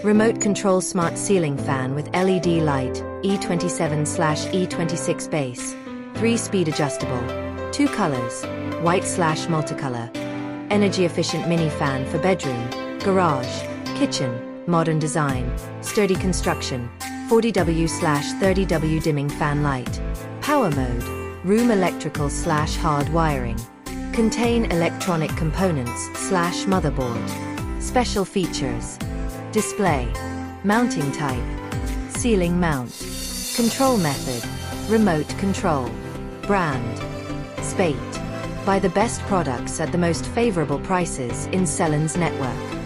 Remote control smart ceiling fan with LED light, E27/E26 base. 3-speed adjustable. 2 colors, white/multicolor. Energy efficient mini fan for bedroom, garage, kitchen. Modern design, sturdy construction. 40W/30W dimming fan light. Power mode, room electrical/hard wiring. Contain electronic components/motherboard. Special features. Display. Mounting type. Ceiling mount. Control method. Remote control. Brand. XBATE. Buy the best products at the most favorable prices in Sellines network.